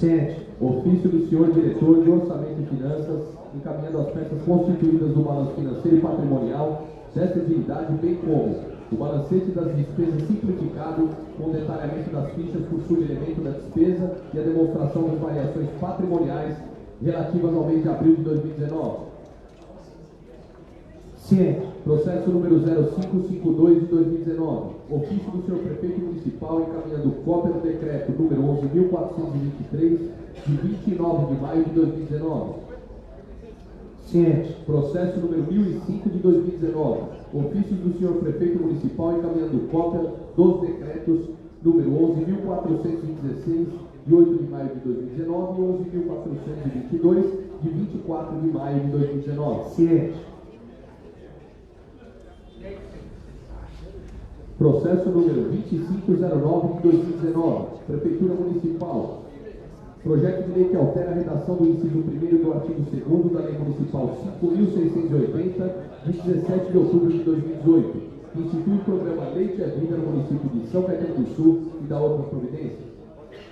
Ciente. Ofício do senhor diretor de Orçamento e Finanças, encaminhando as peças constituídas do balanço financeiro e patrimonial desta entidade, bem como o balancete das despesas simplificado, com detalhamento das fichas por subelemento da despesa e a demonstração das variações patrimoniais relativas ao mês de abril de 2019. Ciente. Processo número 0552 de 2019. Ofício do senhor prefeito municipal encaminhando cópia do decreto número 11.423 de 29 de maio de 2019. Ciente. Processo número 1005 de 2019. Ofício do senhor prefeito municipal encaminhando cópia dos decretos número 11.416 de 8 de maio de 2019 e 11.422 de 24 de maio de 2019. Ciente. Processo número 2509 de 2019. Prefeitura Municipal. Projeto de lei que altera a redação do inciso 1º do artigo 2º da Lei Municipal 5.680, de 17 de outubro de 2018, que institui o programa Leite é Vida no município de São Caetano do Sul e da outras providências.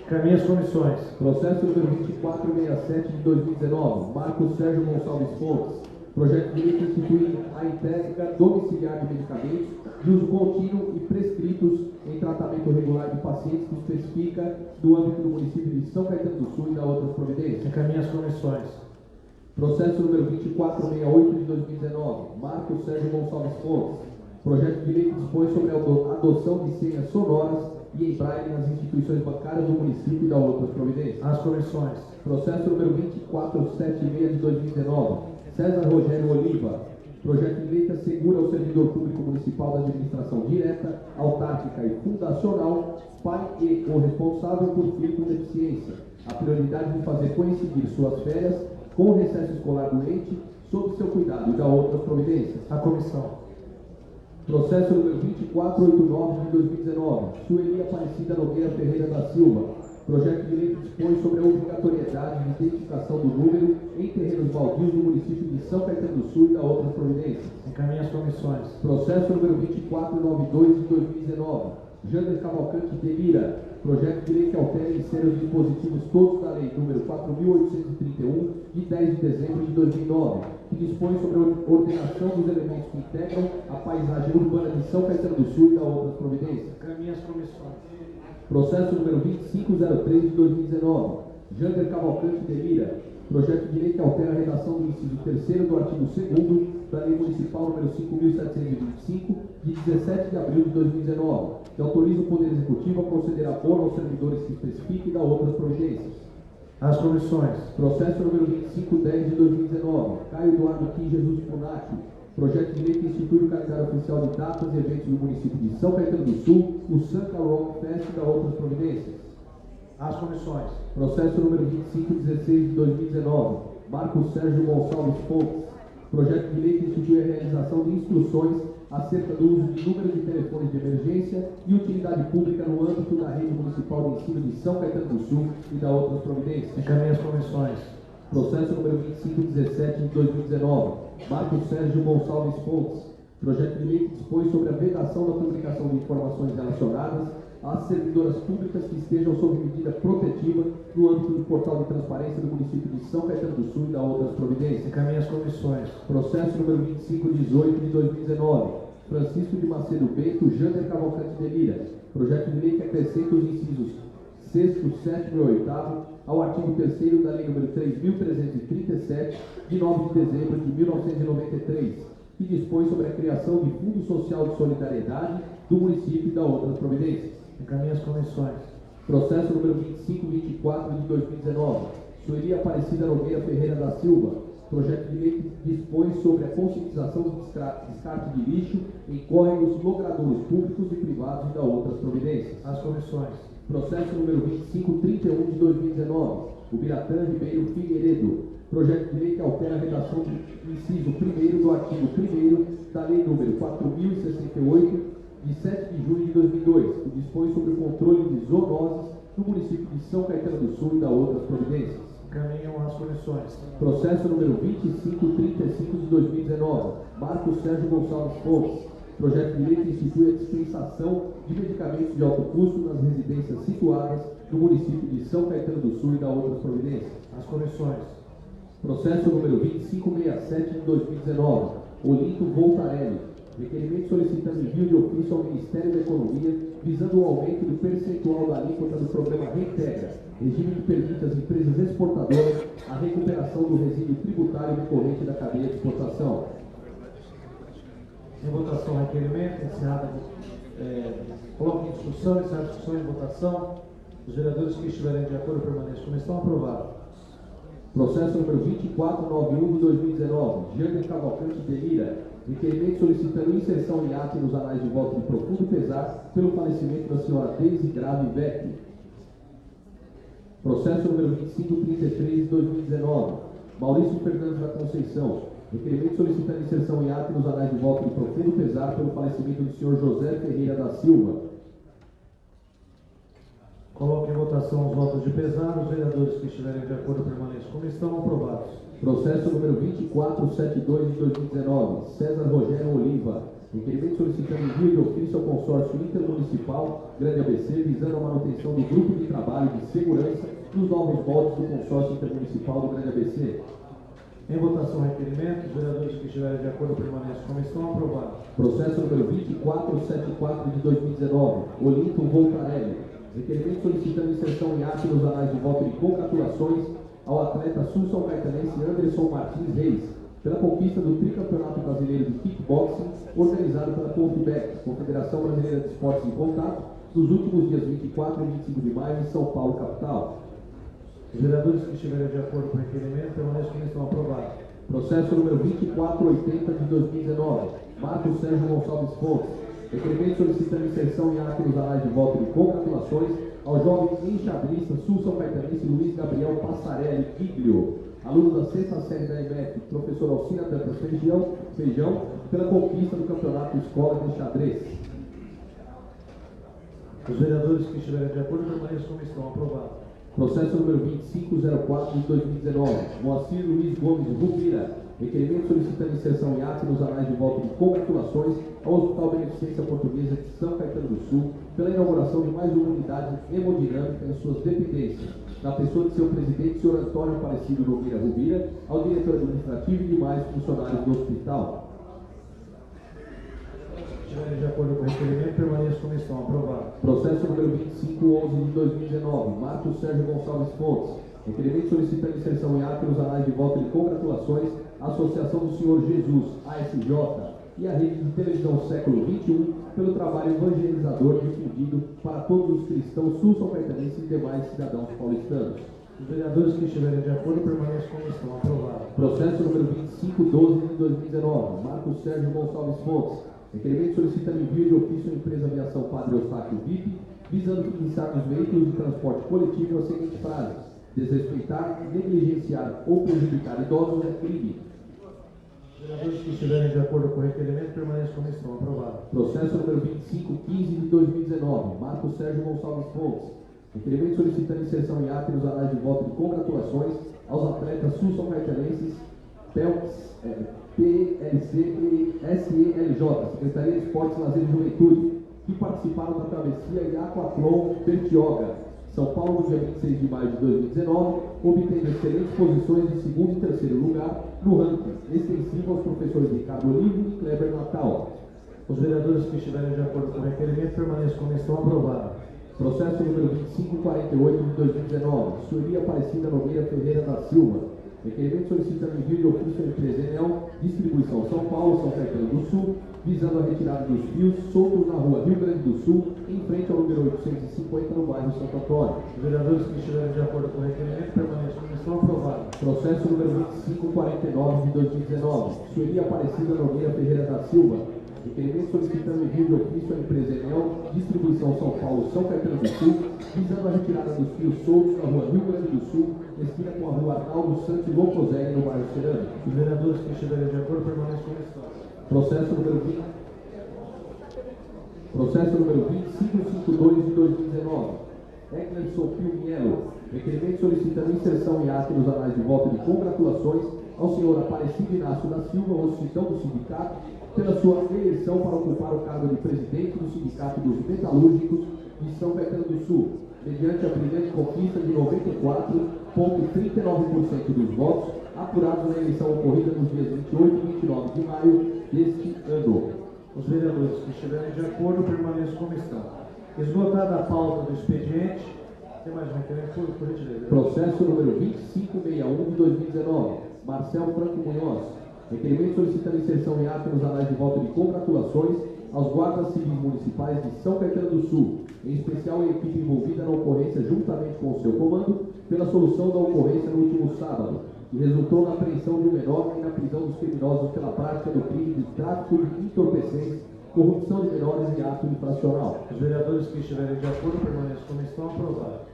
Caminho às comissões. Processo número 2467 de 2019. Marcos Sérgio Gonçalves Fontes. Projeto de lei que institui a entrega domiciliar de medicamentos de uso contínuo e prescritos em tratamento regular de pacientes que especifica no âmbito do município de São Caetano do Sul e da outras providências. Caminho às comissões. Processo número 2468 de 2019. Marcos Sérgio Gonçalves Fontes. Projeto de lei que dispõe sobre a adoção de senhas sonoras e em braille nas instituições bancárias do município e da outras providências. Às comissões. Processo número 2476 de 2019. César Rogério Oliva. Projeto de lei que assegura ao servidor público municipal da administração direta, autárquica e fundacional, pai e ou responsável por filho com deficiência, a prioridade de fazer coincidir suas férias com o recesso escolar doente, sob seu cuidado e da outras providências. A comissão. Processo número 2489 de 2019. Sueli Aparecida Nogueira Ferreira da Silva. Projeto de lei que dispõe sobre a obrigatoriedade de identificação do número em terrenos baldios do município de São Caetano do Sul e da outras providências. Encaminhe as comissões. Processo número 2492 de 2019. Jander Cavalcante de Lira. Projeto de lei que altera e insere os dispositivos todos da lei número 4.831 de 10 de dezembro de 2009, que dispõe sobre a ordenação dos elementos que integram a paisagem urbana de São Caetano do Sul e da outras providências. Encaminhe as comissões. Processo número 2503 de 2019. Jander Cavalcante de Lira. Projeto de lei que altera a redação do inciso 3º do artigo 2º da Lei Municipal número 5.725, de 17 de abril de 2019, que autoriza o Poder Executivo a conceder abono aos servidores que especifique e da outras providências. As comissões. Processo número 2510 de 2019. Caio Eduardo Kim Jesus Funati. Projeto de lei que institui o calendário oficial de datas e eventos do município de São Caetano do Sul, o Sanca Rock Fest e da outras providências. As comissões. Processo número 2516 de 2019. Marcos Sérgio Gonçalves Fontes. Projeto de lei que institui a realização de instruções acerca do uso de números de telefones de emergência e utilidade pública no âmbito da rede municipal de ensino de São Caetano do Sul e da outras providências. Encaminhe as comissões. Processo número 2517 de 2019. Marcos Sérgio Gonçalves Fontes. Projeto de lei que dispõe sobre a vedação da publicação de informações relacionadas às servidoras públicas que estejam sob medida protetiva no âmbito do portal de transparência do município de São Caetano do Sul e da outras providências. Encaminhe as comissões. Processo número 2518 de 2019. Francisco de Macedo Bento, Jander Cavalcante de Lira. Projeto de lei que acrescenta os incisos 6º, 7º e 8º ao artigo 3º da Lei número 3.337, de 9 de dezembro de 1993, que dispõe sobre a criação de Fundo Social de Solidariedade do município e da outras providências. Encaminhe as comissões. Processo número 2524 de 2019. Sueli Aparecida Nogueira Ferreira da Silva. Projeto de lei que dispõe sobre a conscientização do descarte de lixo em córregos, logradouros públicos e privados e da outras providências. As comissões. Processo número 2531 de 2019. Ubiratã Ribeiro Figueiredo. Projeto de lei que altera a redação do inciso 1º do artigo 1º da Lei número 4068, de 7 de junho de 2002, que dispõe sobre o controle de zoonoses no município de São Caetano do Sul e da outras providências. Encaminham as comissões. Processo número 2535 de 2019. Marcos Sérgio Gonçalves Fontes. Projeto de lei que institui a dispensação de medicamentos de alto custo nas residências situadas no município de São Caetano do Sul e da outras providências. As comissões. Processo número 2567 de 2019, Olinto Voltarelli. Requerimento solicitando envio de ofício ao Ministério da Economia visando o aumento do percentual da alíquota do programa Reintegra, regime que permite às empresas exportadoras a recuperação do resíduo tributário decorrente da cadeia de exportação. Em votação, requerimento. Encerrada. Coloque em discussão. Encerrada a discussão em votação. Os vereadores que estiverem de acordo permaneçam como estão. Aprovado. Processo número 2491 de 2019, Jander Cavalcante de Lira. Requerimento solicitando inserção em ata nos anais de voto de profundo pesar pelo falecimento da senhora Deise Grave Vec. Processo número 2533 de 2019, Maurício Fernandes da Conceição. Requerimento solicitando inserção em ata nos anais de voto de profundo pesar pelo falecimento do senhor José Ferreira da Silva. Coloque em votação os votos de pesar. Os vereadores que estiverem de acordo permaneçam como estão. Aprovados. Processo número 2472 de 2019, César Rogério Oliva. Requerimento solicitando envio de ofício ao consórcio intermunicipal Grande ABC visando a manutenção do grupo de trabalho de segurança nos novos moldes do consórcio intermunicipal do Grande ABC. Em votação, requerimento. Os vereadores que estiverem de acordo permaneçam como estão. Aprovados. Processo número 2474 de 2019, Olinto Voltarelli. Requerimento solicitando inserção em ata nos anais de voto de congratulações ao atleta sul-são-caetanense Anderson Martins Reis, pela conquista do tricampeonato brasileiro de kickboxing, organizado pela CONFIBEC, Confederação Brasileira de Esportes de Contato, nos últimos dias 24 e 25 de maio em São Paulo, capital. Os vereadores que estiverem de acordo com o requerimento permaneçam como estão. Aprovados. Processo número 2480 de 2019, Marcos Sérgio Gonçalves Fontes. Requerimento solicitando inserção em ata nos anais de voto de congratulações ao jovem enxadrista sul-são-caetanense Luiz Gabriel Passarelli Giglio, aluno da 6ª série da EMEF, professor Alcina Dantas Feijão, pela conquista do campeonato Escola de Xadrez. Os vereadores que estiverem de acordo permaneçam como estão. Aprovados. Processo número 2504 de 2019, Moacir Luiz Gomes Rubira. Requerimento solicitando inserção em ata nos anais de voto de congratulações ao Hospital Beneficência Portuguesa de São Caetano do Sul pela inauguração de mais uma unidade hemodinâmica em suas dependências, na pessoa de seu presidente, senhor Antônio Aparecido Nogueira Rubira, ao diretor administrativo e demais funcionários do hospital. Se estiverem de acordo com o requerimento, permaneçam como estão. Aprovados. Processo número 2511 de 2019, Marcos Sérgio Gonçalves Fontes. Requerimento solicitando inserção em ata nos anais de voto de congratulações à Associação do Senhor Jesus, ASJ, e à Rede de Televisão Século XXI pelo trabalho evangelizador difundido para todos os cristãos sul-são-caetanenses e demais cidadãos paulistanos. Os vereadores que estiverem de acordo permaneçam como estão. Aprovados. Processo número 2512 de 2019, Marcos Sérgio Gonçalves Fontes. Requerimento solicitando envio de ofício à empresa Aviação Padre Eustáquio VIP, visando fixar nos veículos de transporte coletivo a seguinte frase: desrespeitar, negligenciar ou prejudicar idosos é crime. Os vereadores que estiverem de acordo com o requerimento permaneçam como estão. Aprovados. Processo número 2515 de 2019, Marcos Sérgio Gonçalves Fontes. Requerimento solicitando inserção em ata nos anais de voto de congratulações aos atletas sul-são-caetanenses PLC e SELJ, Secretaria de Esportes, Lazer e Juventude, que participaram da travessia e Aquathlon Bertioga, São Paulo, no dia 26 de maio de 2019, obtendo excelentes posições de segundo e terceiro lugar no ranking, extensivo aos professores Ricardo Olivo e Kleber Natal. Os vereadores que estiverem de acordo com o requerimento permaneçam como estão. Aprovados. Processo número 2548 de 2019, Sueli Aparecida Nogueira Ferreira da Silva. Requerimento solicitando envio de ofício à empresa Enel, distribuição São Paulo, São Caetano do Sul, visando a retirada dos fios soltos na rua Rio Grande do Sul, em frente ao número 850, no bairro Santo Antônio. Os vereadores que estiverem de acordo com o requerimento permaneçam como estão. Aprovados. Processo número 2549 de 2019, Sueli Aparecida Nogueira Ferreira da Silva. Requerimento solicitando envio de ofício à empresa Enel, distribuição São Paulo, São Caetano do Sul, visando a retirada dos fios soltos na rua Rio Grande do Sul, esquina com a rua Arnaldo Santos Locoselli, no bairro Cerâmico. Os vereadores que estiverem de acordo permaneçam como estão. Processo número 2552 de 2019, Eclerson Pio Mielo. Requerimento solicitando inserção em ata nos anais de voto de congratulações ao senhor Aparecido Inácio da Silva, oficial do sindicato, pela sua eleição para ocupar o cargo de presidente do Sindicato dos Metalúrgicos de São Caetano do Sul, mediante a brilhante conquista de 94,39% dos votos apurados na eleição ocorrida nos dias 28 e 29 de maio deste ano. Os vereadores que estiverem de acordo permaneçam como estão. Esgotada a pauta do expediente, tem mais um requerimento, por gentileza. Processo número 2561 de 2019, Marcel Franco Munhoz. Requerimento solicitando inserção em ata nos anais de voto de congratulações aos guardas civis municipais de São Caetano do Sul, em especial a equipe envolvida na ocorrência juntamente com o seu comando, pela solução da ocorrência no último sábado, que resultou na apreensão de um menor e na prisão dos criminosos pela prática do crime de tráfico de entorpecentes, corrupção de menores e ato infracional. Os vereadores que estiverem de acordo permaneçam como estão, aprovados.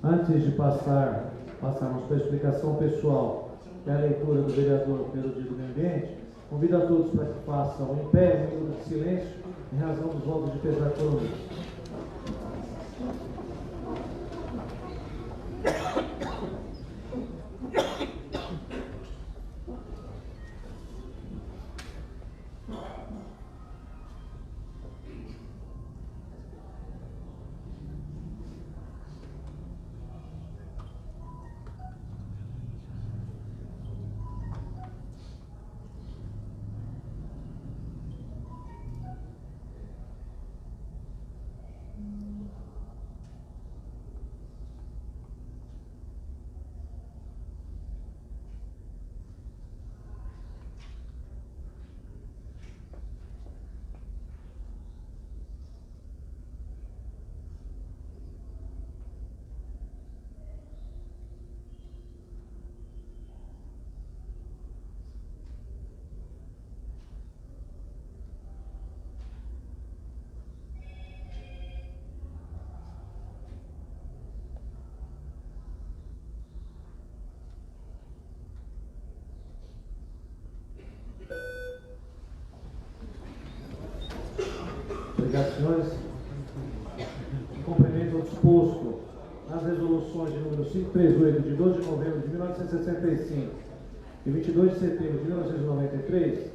Antes de passarmos para a explicação pessoal e a leitura do vereador pelo dia do meio ambiente, convido a todos para que façam em pé um minuto de silêncio em razão dos votos de pesar coronistas. Obrigado, senhores. Em cumprimento ao disposto nas resoluções de número 538 de 12 de novembro de 1965 e 22 de setembro de 1993,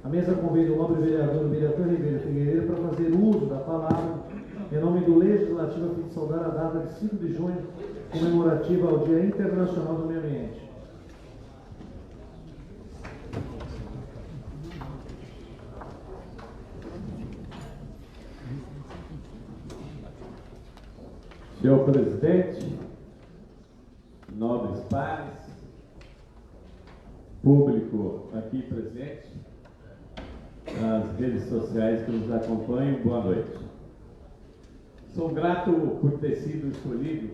a mesa convida o nobre vereador Mirator Ribeiro Figueiredo para fazer uso da palavra em nome do Legislativo a fim de saudar a data de 5 de junho, comemorativa ao Dia Internacional do Meio Ambiente. Senhor presidente, nobres pares, público aqui presente, nas redes sociais que nos acompanham, boa noite. Sou grato por ter sido escolhido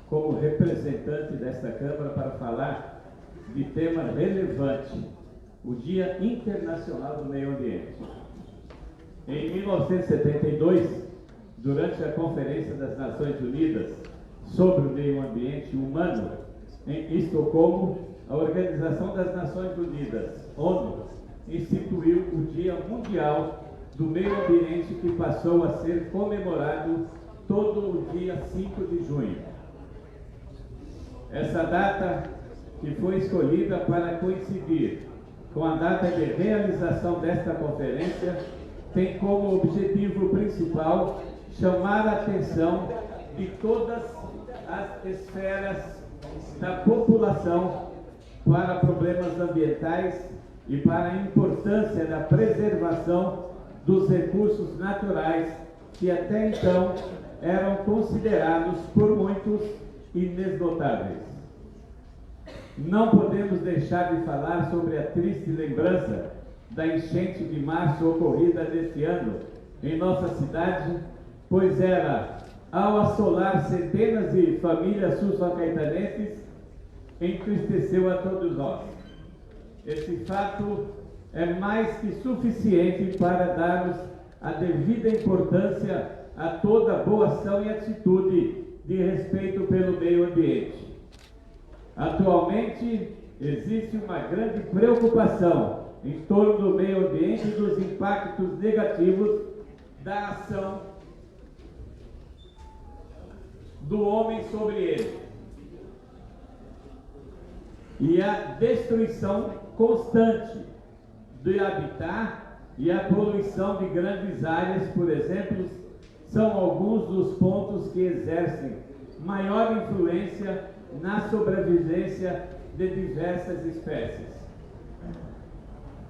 como representante desta Câmara para falar de tema relevante, o Dia Internacional do Meio Ambiente. Em 1972, durante a Conferência das Nações Unidas sobre o Meio Ambiente Humano, em Estocolmo, a Organização das Nações Unidas, ONU, instituiu o Dia Mundial do Meio Ambiente, que passou a ser comemorado todo o dia 5 de junho. Essa data, que foi escolhida para coincidir com a data de realização desta conferência, tem como objetivo principal chamar a atenção de todas as esferas da população para problemas ambientais e para a importância da preservação dos recursos naturais que até então eram considerados por muitos inesgotáveis. Não podemos deixar de falar sobre a triste lembrança da enchente de março ocorrida neste ano em nossa cidade, pois ela, ao assolar centenas de famílias sul-são-caetanenses, entristeceu a todos nós. Esse fato é mais que suficiente para darmos a devida importância a toda boa ação e atitude de respeito pelo meio ambiente. Atualmente, existe uma grande preocupação em torno do meio ambiente e dos impactos negativos da ação do homem sobre ele. E a destruição constante do habitat e a poluição de grandes áreas, por exemplo, são alguns dos pontos que exercem maior influência na sobrevivência de diversas espécies.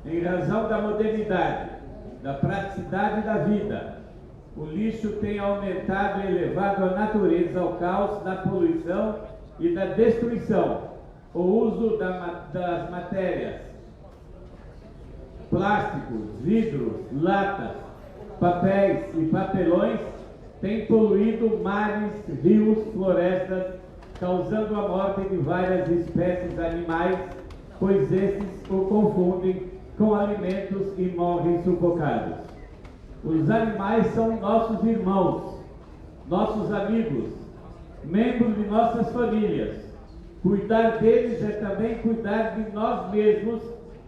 Em razão da modernidade, da praticidade da vida, o lixo tem aumentado e elevado a natureza ao caos da poluição e da destruição. O uso das matérias, plásticos, vidros, latas, papéis e papelões tem poluído mares, rios, florestas, causando a morte de várias espécies animais, pois esses o confundem com alimentos e morrem sufocados. Os animais são nossos irmãos, nossos amigos, membros de nossas famílias. Cuidar deles é também cuidar de nós mesmos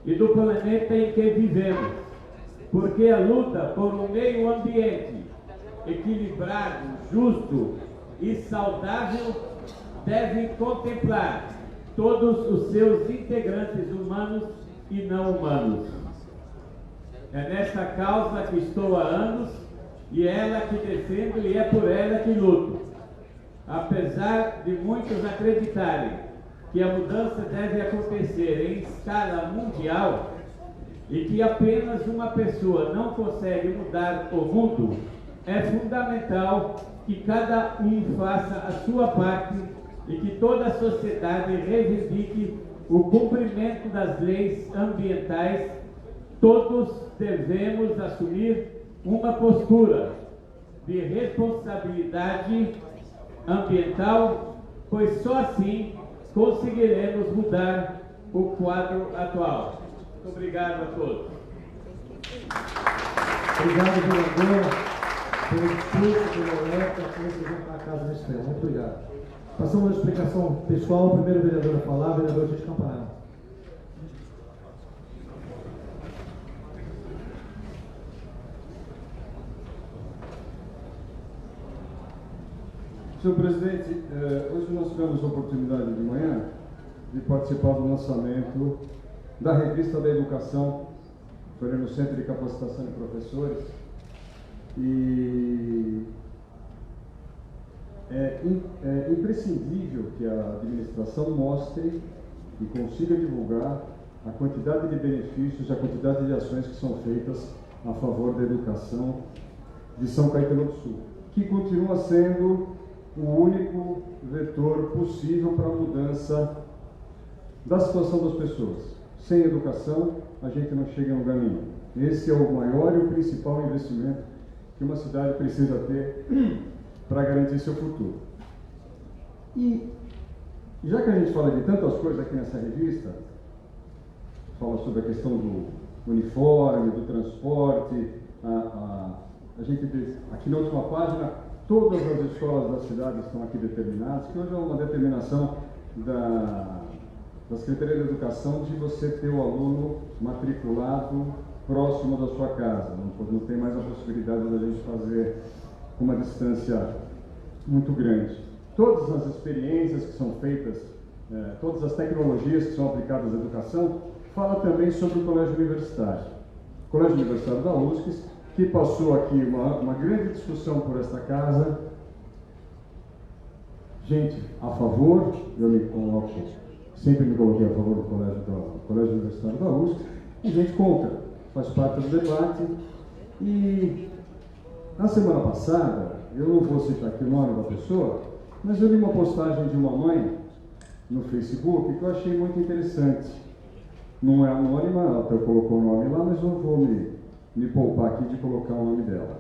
e do planeta em que vivemos, porque a luta por um meio ambiente equilibrado, justo e saudável deve contemplar todos os seus integrantes humanos e não humanos. É nesta causa que estou há anos e é ela que defendo e é por ela que luto. Apesar de muitos acreditarem que a mudança deve acontecer em escala mundial e que apenas uma pessoa não consegue mudar o mundo, é fundamental que cada um faça a sua parte e que toda a sociedade reivindique o cumprimento das leis ambientais. Todos devemos assumir uma postura de responsabilidade ambiental, pois só assim conseguiremos mudar o quadro atual. Muito obrigado a todos. Obrigado, vereador, pelo discurso, pelo alerta, por representar a casa nesse tema. Muito obrigado. Passamos à explicação pessoal. O primeiro vereador a falar, vereador Tite Campanella. Senhor presidente, hoje nós tivemos a oportunidade de manhã de participar do lançamento da revista da educação, foi no Centro de Capacitação de Professores, e é imprescindível que a administração mostre e consiga divulgar a quantidade de benefícios, a quantidade de ações que são feitas a favor da educação de São Caetano do Sul, que continua sendo o único vetor possível para a mudança da situação das pessoas. Sem educação, a gente não chega em lugar nenhum. Esse é o maior e o principal investimento que uma cidade precisa ter para garantir seu futuro. E já que a gente fala de tantas coisas aqui nessa revista, fala sobre a questão do uniforme, do transporte, a gente vê aqui na última página, todas as escolas da cidade estão aqui determinadas, que hoje é uma determinação da Secretaria de Educação de você ter o aluno matriculado próximo da sua casa. Não tem mais a possibilidade da gente fazer uma distância muito grande. Todas as experiências que são feitas, todas as tecnologias que são aplicadas à educação, fala também sobre o colégio universitário. O colégio universitário da USC, que passou aqui uma grande discussão por esta casa. Gente a favor, eu sempre me coloquei a favor do colégio universitário da USC, e gente contra, faz parte do debate. E na semana passada, eu não vou citar aqui o nome da pessoa, mas eu li uma postagem de uma mãe no Facebook que eu achei muito interessante. Não é anônima, ela até colocou o nome lá, mas eu vou me poupar aqui de colocar o nome dela.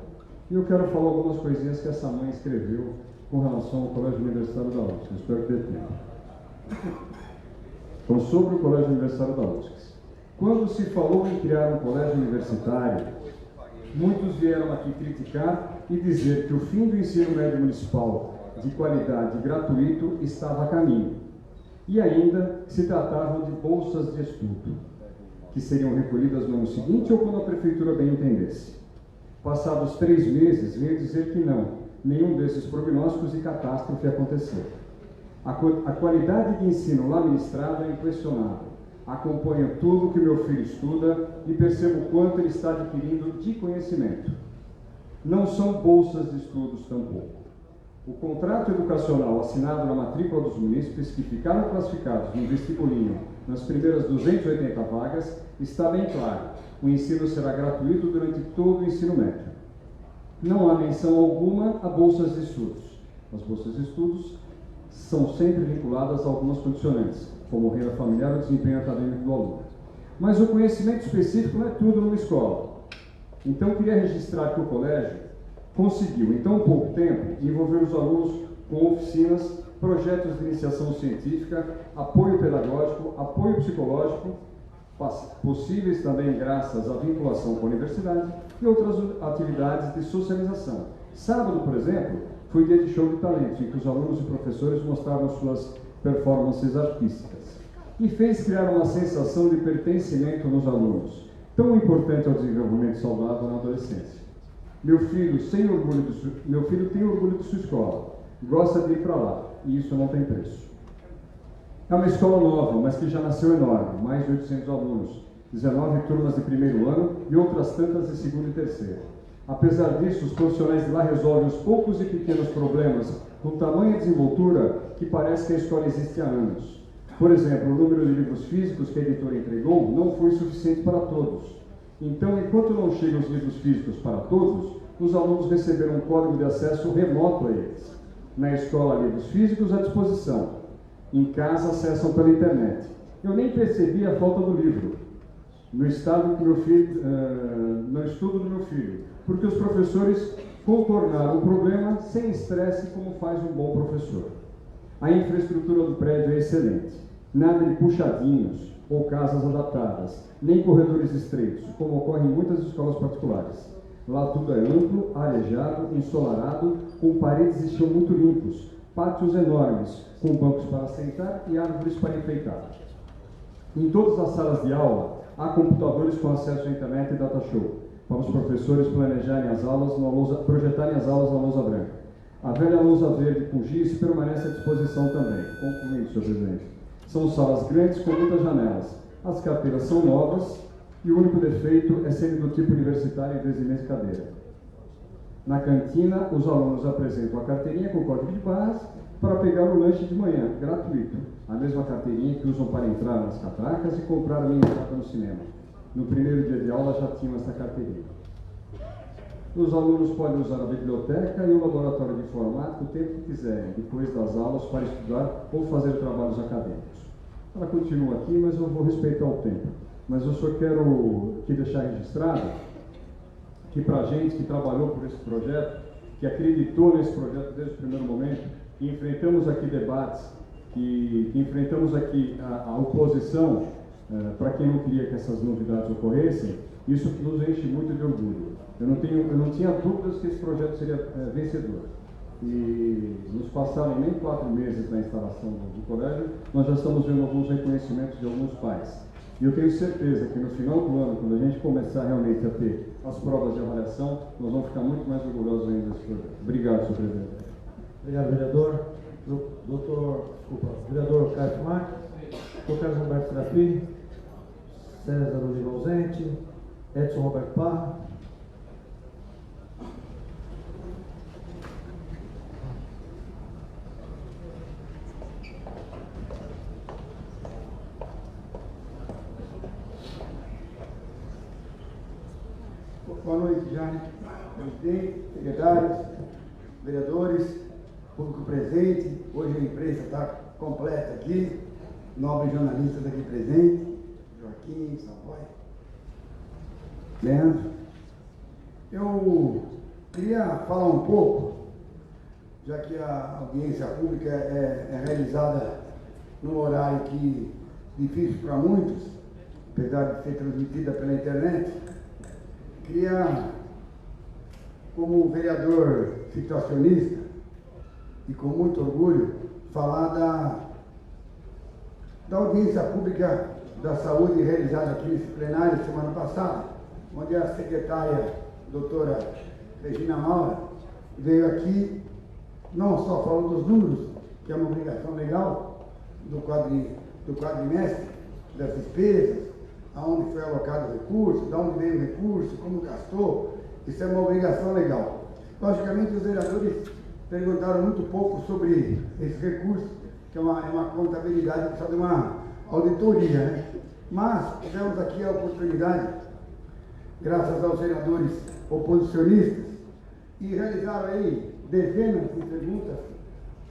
E eu quero falar algumas coisinhas que essa mãe escreveu com relação ao Colégio Universitário da USC. Espero ter tempo. Então, sobre o Colégio Universitário da USC. Quando se falou em criar um colégio universitário, muitos vieram aqui criticar e dizer que o fim do ensino médio municipal de qualidade gratuito estava a caminho. E ainda se tratavam de bolsas de estudo, que seriam recolhidas no ano seguinte ou quando a prefeitura bem entendesse. Passados 3 meses, veio dizer que não, nenhum desses prognósticos e catástrofe aconteceu. A qualidade de ensino lá ministrado é inquestionável. Acompanho tudo que meu filho estuda e percebo o quanto ele está adquirindo de conhecimento. Não são bolsas de estudos tampouco. O contrato educacional assinado na matrícula dos munícipes que ficaram classificados no vestibulinho nas primeiras 280 vagas está bem claro. O ensino será gratuito durante todo o ensino médio. Não há menção alguma a bolsas de estudos. As bolsas de estudos são sempre vinculadas a algumas condicionantes, como renda familiar ou desempenho acadêmico do aluno. Mas o conhecimento específico não é tudo numa escola. Então, queria registrar que o colégio conseguiu, em tão pouco tempo, envolver os alunos com oficinas, projetos de iniciação científica, apoio pedagógico, apoio psicológico, possíveis também graças à vinculação com a universidade e outras atividades de socialização. Sábado, por exemplo, foi dia de show de talentos, em que os alunos e professores mostraram suas performances artísticas. E fez criar uma sensação de pertencimento nos alunos, tão importante ao desenvolvimento saudável na adolescência. Meu filho tem orgulho de sua escola, gosta de ir para lá, e isso não tem preço. É uma escola nova, mas que já nasceu enorme, mais de 800 alunos, 19 turmas de primeiro ano e outras tantas de segundo e terceiro. Apesar disso, os profissionais de lá resolvem os poucos e pequenos problemas com tamanha desenvoltura que parece que a escola existe há anos. Por exemplo, o número de livros físicos que a editora entregou não foi suficiente para todos. Então, enquanto não chegam os livros físicos para todos, os alunos receberam um código de acesso remoto a eles. Na escola, livros físicos à disposição. Em casa, acessam pela internet. Eu nem percebi a falta do livro no estudo do meu filho, porque os professores contornaram o problema sem estresse, como faz um bom professor. A infraestrutura do prédio é excelente. Nada de puxadinhos ou casas adaptadas, nem corredores estreitos, como ocorre em muitas escolas particulares. Lá tudo é amplo, arejado, ensolarado, com paredes e chão muito limpos, pátios enormes, com bancos para sentar e árvores para enfeitar. Em todas as salas de aula, há computadores com acesso à internet e data show, para os professores planejarem as aulas, projetarem as aulas na lousa branca. A velha lousa verde com giz permanece à disposição também. Concluindo, senhor presidente. São salas grandes com muitas janelas. As carteiras são novas e o único defeito é serem do tipo universitário em vez de mesa e cadeira. Na cantina, os alunos apresentam a carteirinha com código de barras para pegar o lanche de manhã, gratuito. A mesma carteirinha que usam para entrar nas catracas e comprar a minha entrada no cinema. No primeiro dia de aula já tinham essa carteirinha. Os alunos podem usar a biblioteca e o laboratório de informática o tempo que quiserem, depois das aulas, para estudar ou fazer trabalhos acadêmicos. Ela continua aqui, mas eu vou respeitar o tempo. Mas eu só quero aqui deixar registrado que para a gente que trabalhou por esse projeto, que acreditou nesse projeto desde o primeiro momento, que enfrentamos aqui debates, que enfrentamos aqui a oposição, para quem não queria que essas novidades ocorressem, isso nos enche muito de orgulho. Eu não tinha dúvidas que esse projeto seria vencedor. E nos passaram nem 4 meses na instalação do colégio, nós já estamos vendo alguns reconhecimentos de alguns pais. E eu tenho certeza que no final do ano, quando a gente começar realmente a ter as provas de avaliação, nós vamos ficar muito mais orgulhosos ainda desse projeto. Obrigado, senhor presidente. Obrigado, vereador. Vereador Cássio Marques, doutor Carlos Humberto Serafim, César Oliva ausente, Edson Roberto Parra. Boa noite, Jane, presidente, secretários, vereadores, público presente. Hoje a imprensa está completa aqui, nobres jornalistas aqui presentes, Joaquim, Savoy, Leandro. Eu queria falar um pouco, já que a audiência pública é realizada num horário que difícil para muitos, apesar de ser transmitida pela internet. Queria, como vereador situacionista e com muito orgulho, falar da audiência pública da saúde realizada aqui nesse plenário semana passada, onde a secretária doutora Regina Maura veio aqui, não só falando dos números, que é uma obrigação legal do quadrimestre, das despesas, aonde foi alocado o recurso, de onde veio o recurso, como gastou, isso é uma obrigação legal. Logicamente, os vereadores perguntaram muito pouco sobre esse recurso, que é uma contabilidade, precisa de uma auditoria, né? Mas tivemos aqui a oportunidade, graças aos vereadores oposicionistas, e realizaram aí dezenas de perguntas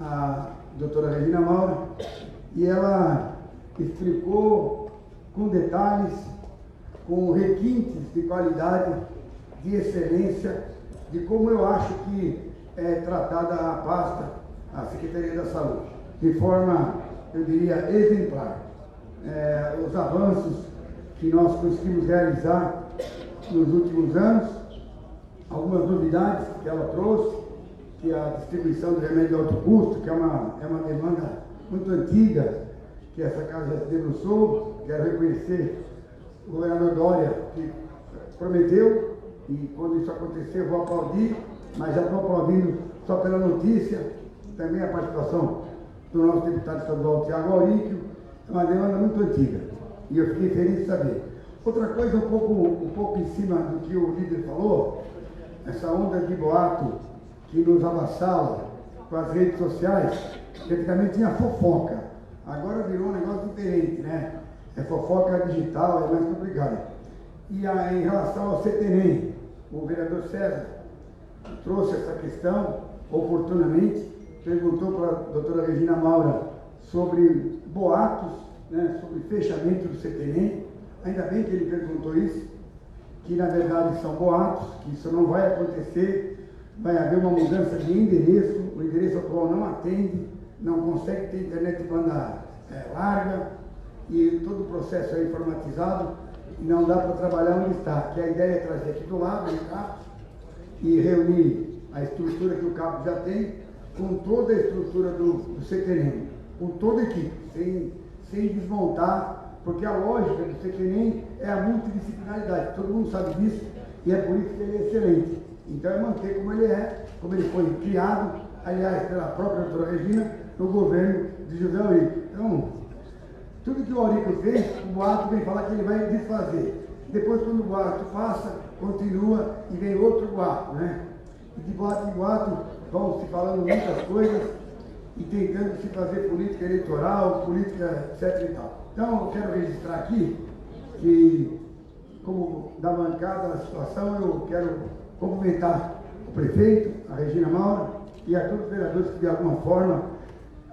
à doutora Regina Maura, e ela explicou com detalhes, com requintes de qualidade, de excelência, de como eu acho que é tratada a pasta, a Secretaria da Saúde, de forma, eu diria, exemplar. Os avanços que nós conseguimos realizar nos últimos anos, algumas novidades que ela trouxe, que a distribuição de remédio de alto custo, que é uma demanda muito antiga, que essa casa já se debruçou. Quero reconhecer o governador Dória, que prometeu, e quando isso acontecer eu vou aplaudir, mas já estou aplaudindo só pela notícia, também a participação do nosso deputado estadual Tiago Auríquio. É uma demanda muito antiga, e eu fiquei feliz de saber. Outra coisa, um pouco em cima do que o líder falou, essa onda de boato que nos avassala com as redes sociais, que antigamente tinha fofoca, agora virou um negócio diferente, né? É fofoca digital, é mais complicado. E em relação ao CTNEM, o vereador César trouxe essa questão oportunamente, perguntou para a doutora Regina Maura sobre boatos, né, sobre fechamento do CTNEM. Ainda bem que ele perguntou isso, que na verdade são boatos, que isso não vai acontecer, vai haver uma mudança de endereço, o endereço atual não atende, não consegue ter internet de banda larga, e todo o processo é informatizado, e não dá para trabalhar onde está, que a ideia é trazer aqui do lado, no CAP, e reunir a estrutura que o CAP já tem, com toda a estrutura do CTNEM, com toda a equipe, sem desmontar, porque a lógica do CTNEM é a multidisciplinaridade, todo mundo sabe disso, e é por isso que ele é excelente. Então é manter como ele é, como ele foi criado, aliás, pela própria doutora Regina, no governo de José Auríquio. Então, tudo que o Auríquio fez, o boato vem falar que ele vai desfazer. Depois, quando o boato passa, continua e vem outro boato, né? E de boato em boato vão se falando muitas coisas e tentando se fazer política eleitoral, política etc e tal. Então, eu quero registrar aqui que, como da bancada da situação, eu quero cumprimentar o prefeito, a Regina Maura e a todos os vereadores que de alguma forma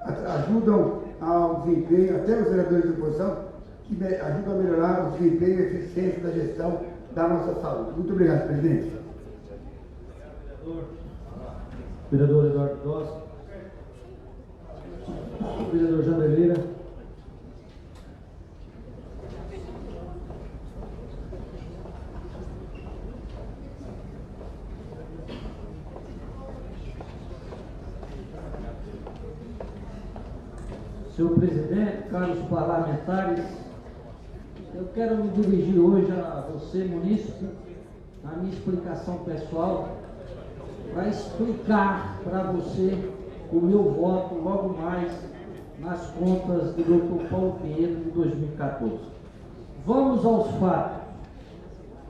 ajudam ao desempenho, até os vereadores de oposição, que ajudam a melhorar o desempenho e a eficiência da gestão da nossa saúde. Muito obrigado, presidente. Vereador Eduardo Dossi. Vereador Janderleira. Senhor presidente, caros parlamentares, eu quero me dirigir hoje a você, munícipe, a minha explicação pessoal, para explicar para você o meu voto logo mais nas contas do Dr. Paulo Pinheiro de 2014. Vamos aos fatos.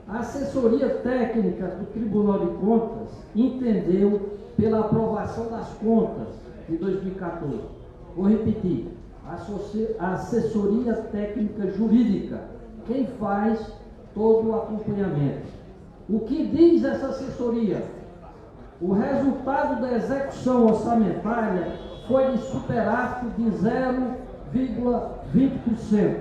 A assessoria técnica do Tribunal de Contas entendeu pela aprovação das contas de 2014. Vou repetir. A assessoria técnica jurídica, quem faz todo o acompanhamento. O que diz essa assessoria? O resultado da execução orçamentária foi de superávit de 0,20%.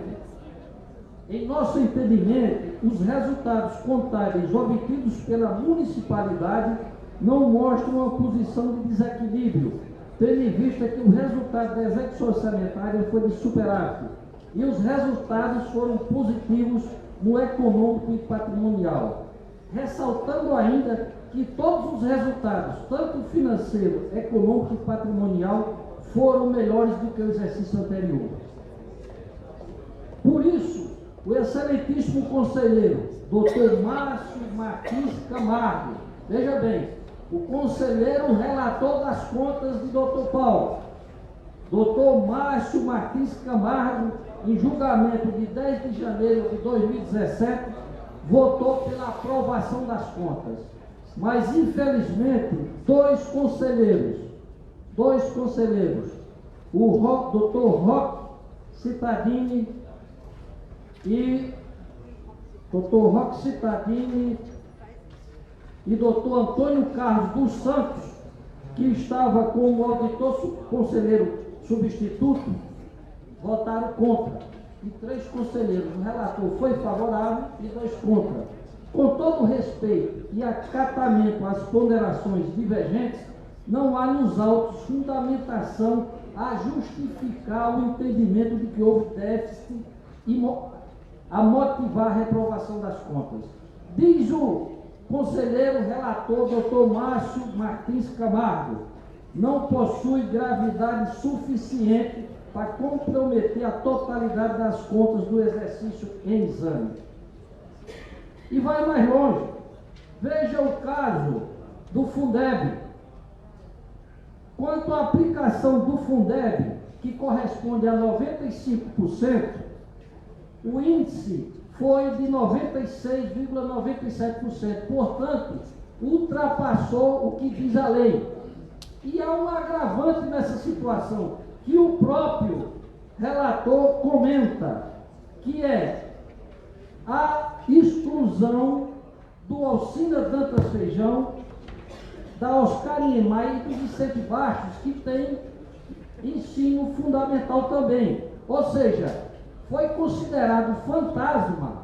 Em nosso entendimento, os resultados contábeis obtidos pela municipalidade não mostram uma posição de desequilíbrio, tendo em vista que o resultado da execução orçamentária foi de superávit e os resultados foram positivos no econômico e patrimonial. Ressaltando ainda que todos os resultados, tanto financeiro, econômico e patrimonial, foram melhores do que o exercício anterior. Por isso, o excelentíssimo conselheiro, Dr. Márcio Martins Camargo, veja bem, o conselheiro relator das contas de Dr. Paulo, Dr. Márcio Martins Camargo, em julgamento de 10 de janeiro de 2017, votou pela aprovação das contas. Mas, infelizmente, dois conselheiros, o Dr. Roque Cittadini e Dr. Antônio Carlos dos Santos, que estava como auditor conselheiro substituto, votaram contra. E 3 conselheiros, o relator foi favorável e 2 contra. Com todo respeito e acatamento às ponderações divergentes, não há nos autos fundamentação a justificar o entendimento de que houve déficit e a motivar a reprovação das contas. Diz o conselheiro relator Dr. Márcio Martins Camargo, não possui gravidade suficiente para comprometer a totalidade das contas do exercício em exame. E vai mais longe. Veja o caso do Fundeb. Quanto à aplicação do Fundeb, que corresponde a 95%, o índice foi de 96,97%. Portanto, ultrapassou o que diz a lei. E há um agravante nessa situação, que o próprio relator comenta, que é a exclusão do Alcina Dantas Feijão, da Oscar Niemeyer e do Vicente Bastos, que tem ensino fundamental também. Ou seja, foi considerado fantasma,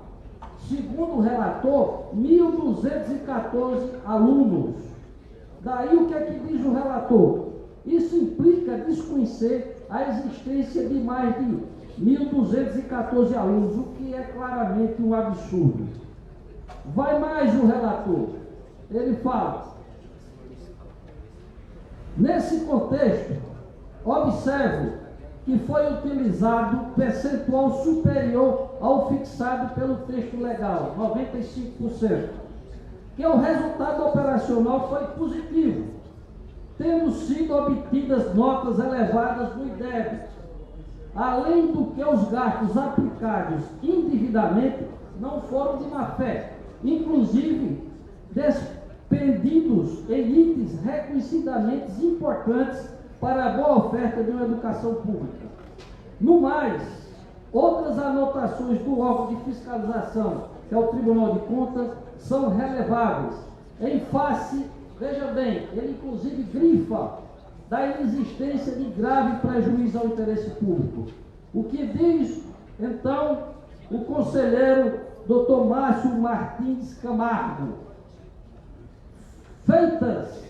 segundo o relator, 1.214 alunos. Daí o que é que diz o relator? Isso implica desconhecer a existência de mais de 1.214 alunos, o que é claramente um absurdo. Vai mais o relator. Ele fala: nesse contexto, observo que foi utilizado percentual superior ao fixado pelo texto legal, 95%, que o resultado operacional foi positivo, tendo sido obtidas notas elevadas no IDEB, além do que os gastos aplicados indevidamente não foram de má fé, inclusive despendidos em itens reconhecidamente importantes para a boa oferta de uma educação pública. No mais, outras anotações do órgão de fiscalização, que é o Tribunal de Contas, são releváveis. Em face, veja bem, ele inclusive grifa da inexistência de grave prejuízo ao interesse público. O que diz, então, o conselheiro Dr. Márcio Martins Camargo? Feitas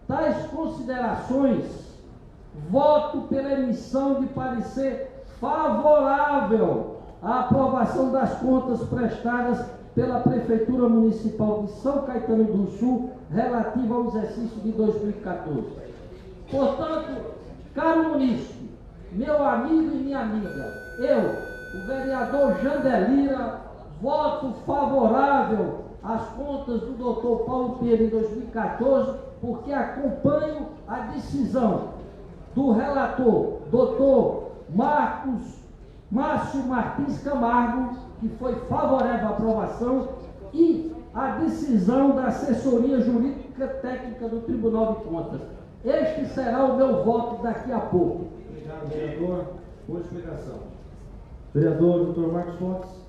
tais considerações, voto pela emissão de parecer favorável à aprovação das contas prestadas pela Prefeitura Municipal de São Caetano do Sul, relativa ao exercício de 2014. Portanto, caro munícipe, meu amigo e minha amiga, eu, o vereador Jandelira, voto favorável às contas do Dr. Paulo Pinheiro em 2014, porque acompanho a decisão do relator, Dr. Márcio Martins Camargo, que foi favorável à aprovação, e a decisão da assessoria jurídica técnica do Tribunal de Contas. Este será o meu voto daqui a pouco. Obrigado, vereador. Boa explicação. Vereador Dr. Marcos Fontes.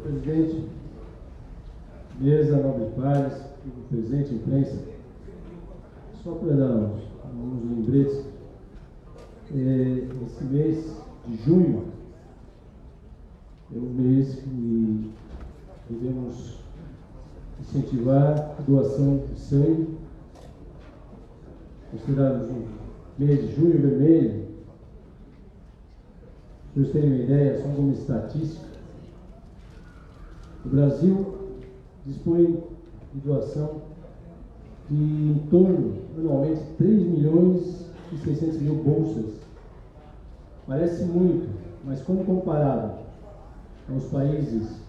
Presidente, mesa, nobre pares, presente, imprensa, só para dar uns lembretes, esse mês de junho é um mês que devemos incentivar a doação de sangue, considerado um mês de junho vermelho. Para vocês terem uma ideia, só como estatística, o Brasil dispõe de doação de em torno, anualmente, 3 milhões e 600 mil bolsas. Parece muito, mas quando comparado aos países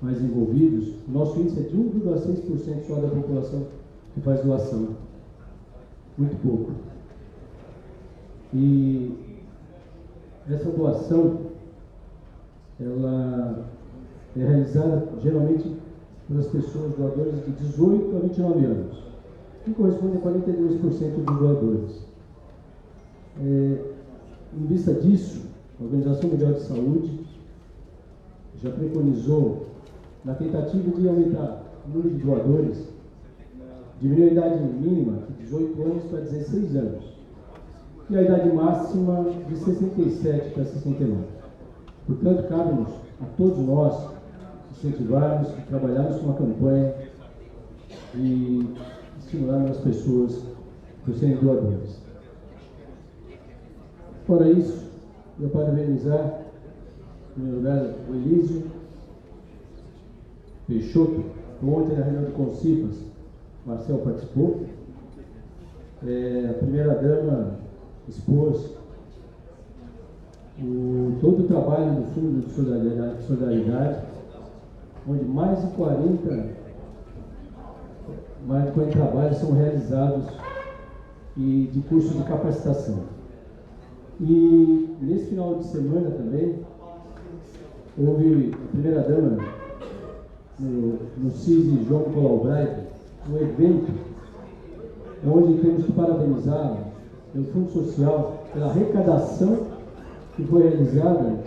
mais envolvidos, o nosso índice é de 1,6% só da população que faz doação. Muito pouco. E essa doação, ela é realizada geralmente pelas pessoas doadoras de 18 a 29 anos, que corresponde a 42% dos doadores. Em vista disso, a Organização Mundial de Saúde já preconizou, na tentativa de aumentar o número de doadores, diminuir a idade mínima de 18 anos para 16 anos e a idade máxima de 67 para 69. Portanto, cabe-nos a todos nós incentivarmos e trabalharmos com uma campanha e estimularmos as pessoas por serem doadores. Fora isso, eu parabenizar, em primeiro lugar, o Elísio Peixoto. Ontem, na reunião de Concifas, Marcel participou. A primeira-dama expôs todo o trabalho do Fundo de Solidariedade, onde mais de 40 trabalhos são realizados e de curso de capacitação. E nesse final de semana também houve a primeira-dama no CISI João Colau Braga, um evento onde temos que parabenizar pelo Fundo Social pela arrecadação que foi realizada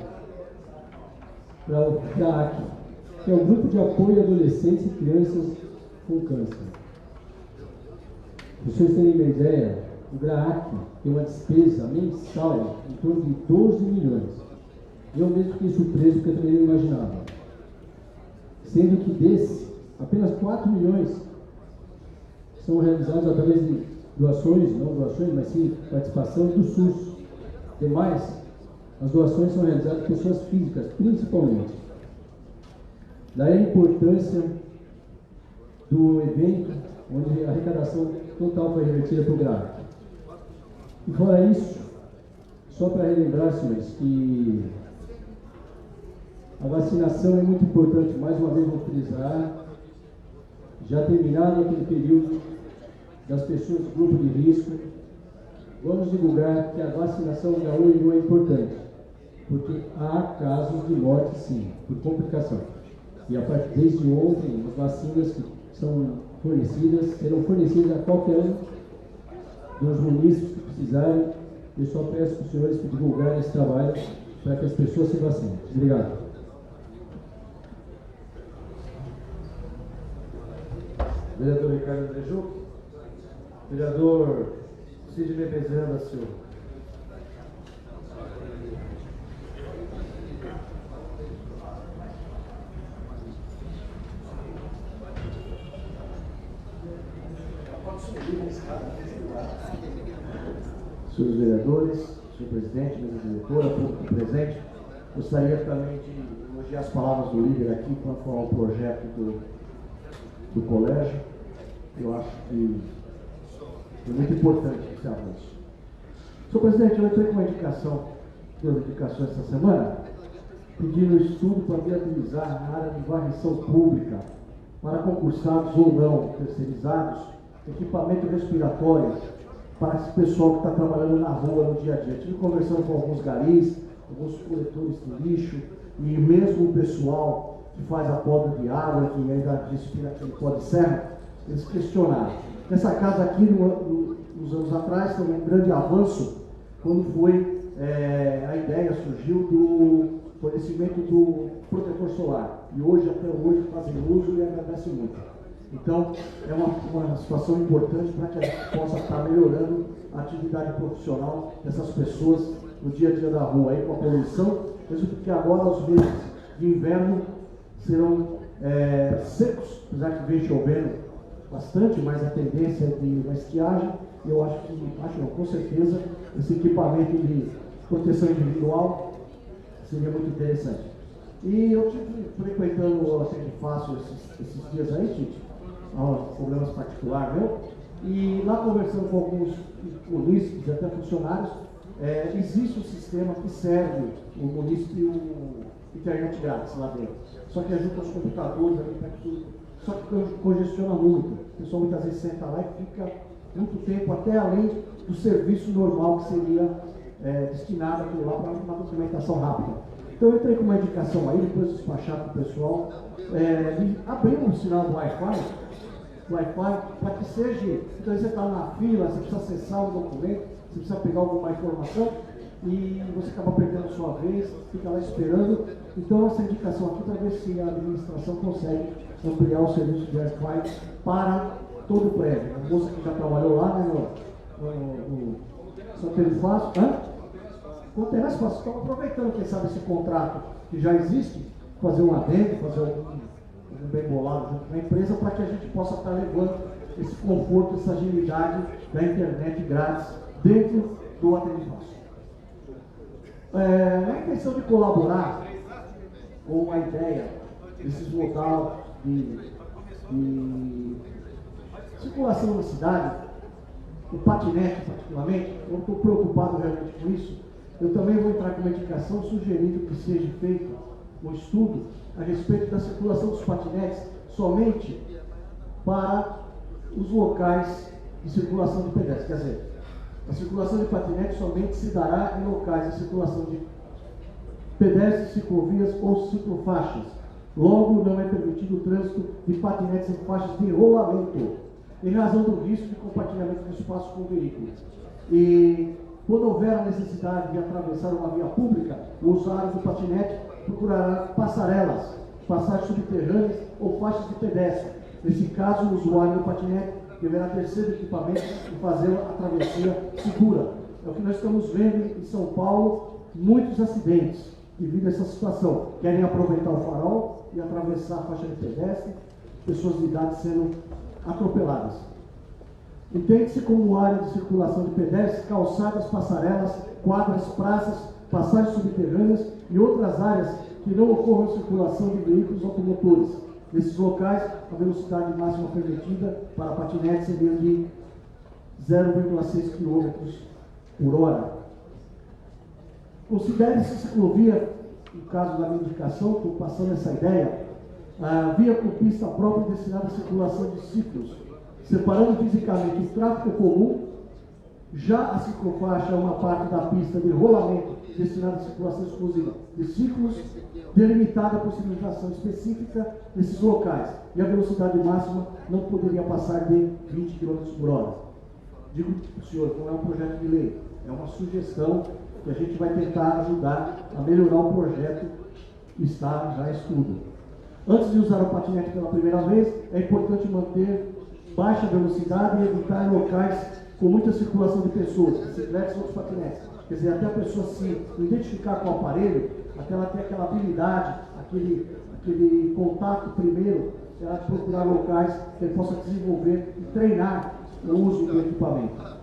para o GRAAC, que é o Grupo de Apoio a Adolescentes e Crianças com Câncer. Para vocês terem uma ideia, o GRAAC tem uma despesa mensal em torno de 12 milhões. Eu mesmo fiquei surpreso porque eu também não imaginava. Sendo que desse, apenas 4 milhões são realizados através de doações, não doações, mas sim participação do SUS. Demais, as doações são realizadas por pessoas físicas, principalmente. Daí a importância do evento, onde a arrecadação total foi revertida para o GRAAC. E fora isso, só para relembrar, senhores, que a vacinação é muito importante. Mais uma vez vou frisar, já terminado aquele período das pessoas do grupo de risco, vamos divulgar que a vacinação da UIU é importante, porque há casos de morte, sim, por complicação. E a partir desde ontem, as vacinas que são fornecidas serão fornecidas a qualquer um dos munícipes que precisarem. Eu só peço para os senhores que divulgarem esse trabalho para que as pessoas se vacinem. Obrigado. Vereador Ricardo Andrejuc. Vereador Sidney Bezerra da Silva. Senhores vereadores, senhor presidente, mesa diretora, público presente, gostaria também de elogiar as palavras do líder aqui quanto ao projeto do colégio. Eu acho que é muito importante esse avanço. Senhor presidente, eu entrei com uma indicação, deu indicação essa semana, pedindo estudo para viabilizar a área de varrição pública para concursados ou não, terceirizados, equipamento respiratório para esse pessoal que está trabalhando na rua no dia a dia. Estive conversando com alguns garis, alguns coletores de lixo e mesmo o pessoal que faz a poda de água, que ainda respira aquele pó de serra, eles questionaram. Essa casa aqui, nos anos atrás, teve um grande avanço quando foi, a ideia surgiu do fornecimento do protetor solar. E hoje, até hoje, fazem uso e agradecem muito. Então, é uma situação importante para que a gente possa estar melhorando a atividade profissional dessas pessoas no dia a dia da rua, aí com a poluição, mesmo porque agora os meses de inverno serão secos, apesar que vem chovendo bastante, mas a tendência é de uma estiagem, e eu com certeza, esse equipamento de proteção individual seria muito interessante. E eu estive frequentando o Centro Fácil esses dias aí, Tite, a problemas particulares meu, e lá conversando com alguns munícipes, até funcionários, existe um sistema que serve o município internet grátis lá dentro. Só que ajuda os computadores ali para tudo. Só que congestiona muito. O pessoal muitas vezes senta lá e fica muito tempo, até além do serviço normal que seria destinado aquilo lá para uma documentação rápida. Então eu entrei com uma indicação aí, depois despachar para o pessoal, de abrir um sinal do Wi-Fi, para que seja, então você está na fila, você precisa acessar um documento, você precisa pegar alguma informação e você acaba perdendo a sua vez, fica lá esperando. Então essa indicação aqui para ver se a administração consegue ampliar o serviço de Wi-Fi para todo o prédio. A moça que já trabalhou lá, né, no Santa Elifácio, Conterás fácil, estão aproveitando, quem sabe, esse contrato que já existe, fazer um adendo, fazer um bem bolado junto com a empresa, para que a gente possa estar levando esse conforto, essa agilidade da internet grátis dentro do atendimento. Na intenção de colaborar com a ideia desses modal de circulação na cidade, o patinete particularmente, eu estou preocupado realmente com isso. Eu também vou entrar com uma indicação sugerindo que seja feito um estudo a respeito da circulação dos patinetes somente para os locais de circulação de pedestres. Quer dizer, a circulação de patinetes somente se dará em locais de circulação de pedestres, ciclovias ou ciclofaixas. Logo, não é permitido o trânsito de patinetes em faixas de rolamento, em razão do risco de compartilhamento do espaço com o veículo. E quando houver a necessidade de atravessar uma via pública, o usuário do patinete procurará passarelas, passagens subterrâneas ou faixas de pedestre. Nesse caso, o usuário do patinete deverá ter seu equipamento e fazer a travessia segura. É o que nós estamos vendo em São Paulo, muitos acidentes devido a essa situação. Querem aproveitar o farol e atravessar a faixa de pedestre, pessoas de idade sendo atropeladas. Entende-se como área de circulação de pedestres, calçadas, passarelas, quadras, praças, passagens subterrâneas e outras áreas que não ocorram circulação de veículos automotores. Nesses locais, a velocidade máxima permitida para patinetes seria de 0,6 km por hora. Considere-se ciclovia, no caso da minha indicação, estou passando essa ideia, a via com pista própria destinada à circulação de ciclos, separando fisicamente o tráfego comum. Já a ciclofaixa é uma parte da pista de rolamento destinada à circulação exclusiva de ciclos, delimitada por sinalização específica nesses locais, e a velocidade máxima não poderia passar de 20 km por hora. Digo, senhor, não é um projeto de lei, é uma sugestão que a gente vai tentar ajudar a melhorar o projeto que está já em estudo. Antes de usar o patinete pela primeira vez, é importante manter baixa velocidade e evitar locais com muita circulação de pessoas, bicicletas ou outros patinetes. Quer dizer, até a pessoa se identificar com o aparelho, até ela ter aquela habilidade, aquele contato primeiro, ela procurar locais que ele possa desenvolver e treinar o uso do equipamento.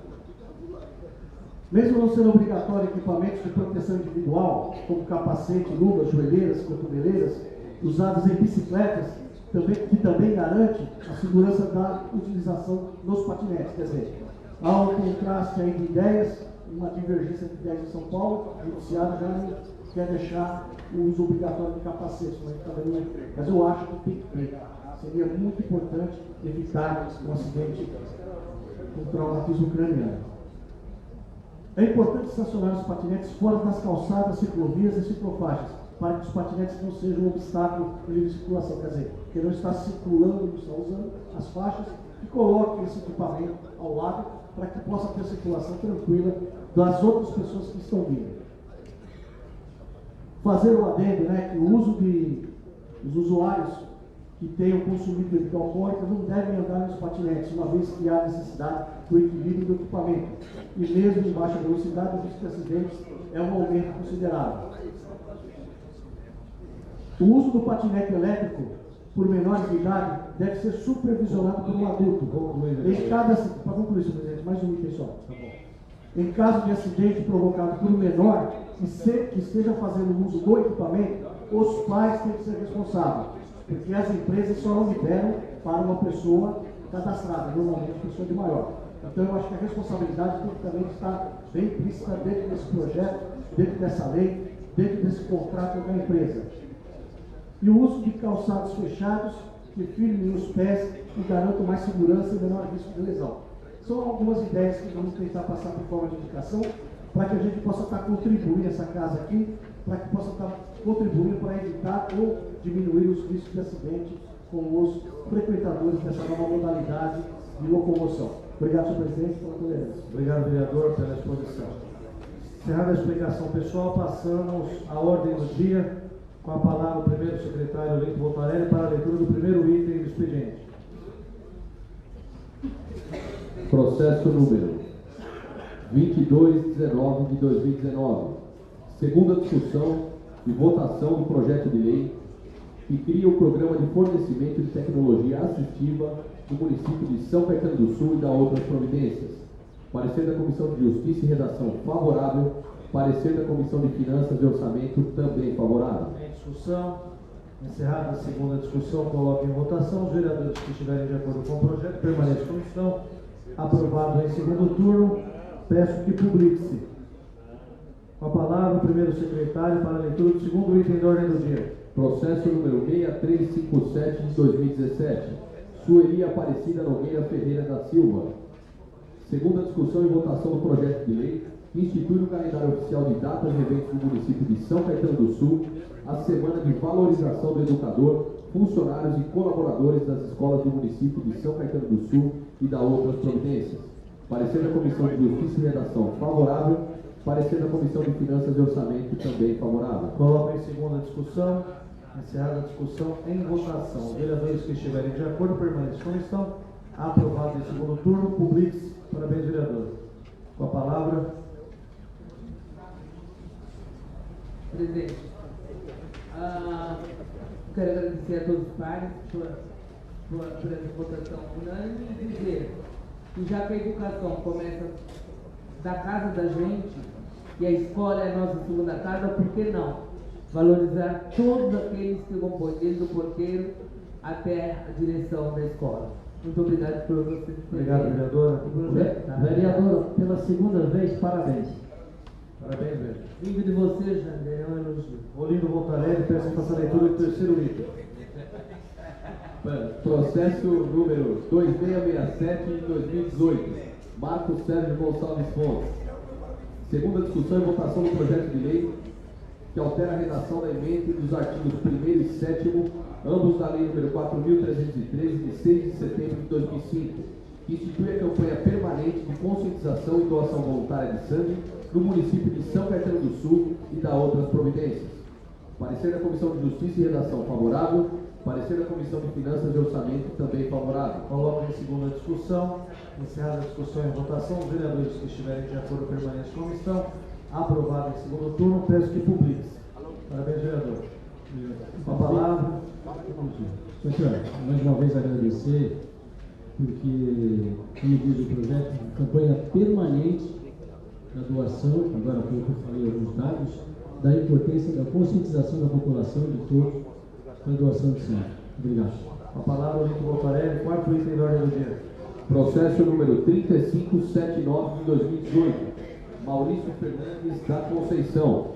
Mesmo não sendo obrigatório equipamentos de proteção individual, como capacete, luvas, joelheiras, cotoveleiras, usados em bicicletas, que também garante a segurança da utilização dos patinetes. Quer dizer, há um contraste aí de ideias, uma divergência de ideias em São Paulo, o judiciário já não quer deixar o uso obrigatório de capacete, mas eu acho que tem que ter. Seria muito importante evitar um acidente com traumatismo craniano. É importante estacionar os patinetes fora das calçadas, ciclovias e ciclofaixas, para que os patinetes não sejam um obstáculo no livre de circulação. Quer dizer, que não está circulando, não está usando as faixas, que coloque esse equipamento ao lado para que possa ter circulação tranquila das outras pessoas que estão vindo. Fazer o adendo, que o uso dos usuários que tenham consumido bebida alcoólica não devem andar nos patinetes, uma vez que há necessidade do equilíbrio do equipamento. E mesmo em baixa velocidade, o risco de acidentes é um aumento considerável. O uso do patinete elétrico por menores de idade deve ser supervisionado por um adulto. Para concluir, senhor presidente, mais um item só. Tá bom. Em caso de acidente provocado por um menor que esteja fazendo uso do equipamento, os pais têm que ser responsáveis. porque as empresas só não liberam para uma pessoa cadastrada, normalmente pessoa de maior. Então eu acho que a responsabilidade tem que também estar bem implícita dentro desse projeto, dentro dessa lei, dentro desse contrato da empresa. E o uso de calçados fechados que firmem os pés e garantam mais segurança e menor risco de lesão. São algumas ideias que vamos tentar passar por forma de indicação, para que a gente possa estar contribuindo essa casa aqui, para que possa estar contribuindo para evitar ou diminuir os riscos de acidente com os frequentadores dessa nova modalidade de locomoção. Obrigado, senhor presidente, pela tolerância. Obrigado, vereador, pela exposição. Encerrada a explicação pessoal, passamos à ordem do dia, com a palavra o primeiro secretário Lito Voltarelli para a leitura do primeiro item do expediente. Processo número 2219 de 2019. Segunda discussão e votação do projeto de lei que cria o programa de fornecimento de tecnologia assistiva do município de São Caetano do Sul e da outras providências. Parecer da Comissão de Justiça e Redação favorável. Parecer da Comissão de Finanças e Orçamento também favorável. Em discussão. Encerrada a segunda discussão, coloco em votação. Os vereadores que estiverem de acordo com o projeto permaneçam como estão. Aprovado em segundo turno, peço que publique-se. Com a palavra o primeiro secretário para a leitura do segundo item da ordem do dia. Processo número 6357 de 2017. Sueli Aparecida Nogueira Ferreira da Silva. Segunda discussão e votação do projeto de lei que institui no calendário oficial de datas e eventos do município de São Caetano do Sul a semana de valorização do educador, funcionários e colaboradores das escolas do município de São Caetano do Sul e da outras providências. Parecer da Comissão de Justiça e Redação favorável. Parecer da Comissão de Finanças e Orçamento também favorável. Coloco em segunda discussão. Encerrada a discussão, em votação. Os vereadores que estiverem de acordo permaneçam como estão. Aprovado em segundo turno, publique-se. Parabéns, vereador. Com a palavra. Presidente, quero agradecer a todos os pares por essa votação unânime e dizer que já que a educação começa da casa da gente e a escola é a nossa segunda casa, por que não valorizar todos aqueles que compõem, desde o porteiro até a direção da escola? Muito obrigado por vocês. Obrigado, vereadora. Vereador, pela segunda vez, parabéns. Parabéns, vereador. Vindo de vocês, Jander, é um elogio. Olindo Voltarelli, peço que faça a leitura do terceiro item. Processo número 2667 de 2018. Marcos Sérgio Gonçalves Fontes. Segunda discussão e votação do projeto de lei que altera a redação da emenda dos artigos 1º e 7º, ambos da lei número 4.313, de 6 de setembro de 2005, que institui a campanha permanente de conscientização e doação voluntária de sangue no município de São Caetano do Sul e da outras providências. Parecer da Comissão de Justiça e Redação favorável. Parecer da Comissão de Finanças e Orçamento também favorável. Coloco em segunda discussão. Encerrada a discussão e votação, os vereadores que estiverem de acordo permaneçam como estão. Aprovado em segundo turno, peço que publique-se. Parabéns, vereador. Com a palavra. Senhor, mais uma vez agradecer, porque, como diz o projeto, campanha permanente da doação, agora há pouco eu falei alguns dados, da importância da conscientização da população de todos com a doação de sangue. Obrigado. Com a palavra, Lito Voltarelli, quarto item da ordem do dia. Processo número 3579 de 2018. Maurício Fernandes da Conceição.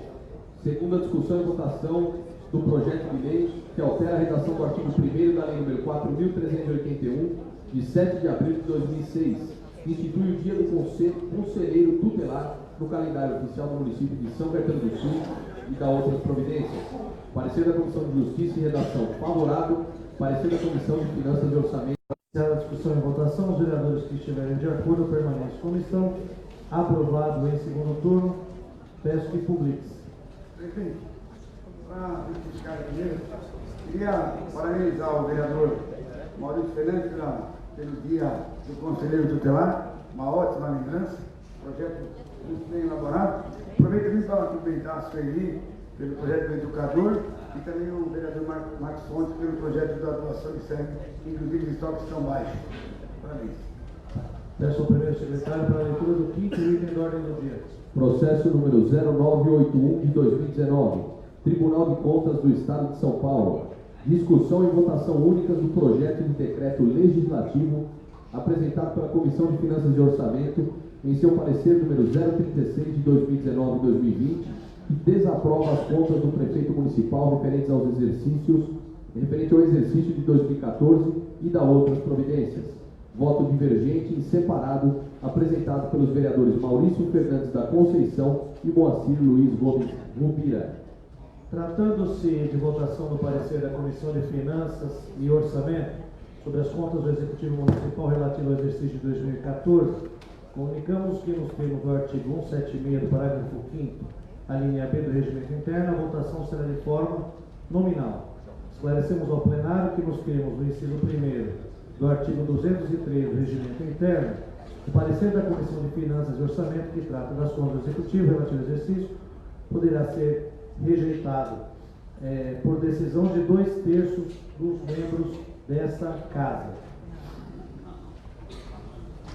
Segunda discussão e votação do projeto de lei que altera a redação do artigo 1º da lei número 4.381, de 7 de abril de 2006, que institui o dia do conselheiro tutelar no calendário oficial do município de São Caetano do Sul e da outras providências. Parecer da Comissão de Justiça e Redação favorável. Parecer da Comissão de Finanças e Orçamento. Encerrada a discussão e votação, os vereadores que estiverem de acordo permaneçam como estão. Aprovado em segundo turno, peço que publique-se. Presidente, para justificar primeiro, queria parabenizar o vereador Maurício Fernandes pelo dia do conselheiro tutelar, uma ótima lembrança, projeto muito bem elaborado. Aproveito também para cumprimentar a Sueli pelo projeto do educador e também o vereador Marcos Fontes pelo projeto da doação de sangue, inclusive os estoques estão baixos. Parabéns. Peço ao primeiro secretário para a leitura do quinto item da ordem do dia. Processo número 0981 de 2019. Tribunal de Contas do Estado de São Paulo. Discussão e votação únicas do projeto de decreto legislativo apresentado pela Comissão de Finanças e Orçamento em seu parecer número 036 de 2019-2020, que desaprova as contas do prefeito municipal referente ao exercício de 2014 e dá outras providências. Voto divergente em separado apresentado pelos vereadores Maurício Fernandes da Conceição e Moacir Luiz Gomes Rubira. Tratando-se de votação do parecer da Comissão de Finanças e Orçamento sobre as contas do Executivo Municipal relativo ao exercício de 2014, comunicamos que nos termos do artigo 176 do parágrafo 5º, a linha B do Regimento Interno, a votação será de forma nominal. Esclarecemos ao plenário que nos termos do inciso 1º do artigo 203 do Regimento Interno, o parecer da Comissão de Finanças e Orçamento, que trata das contas do Executivo relativo ao exercício, poderá ser rejeitado por decisão de 2/3 dos membros dessa Casa.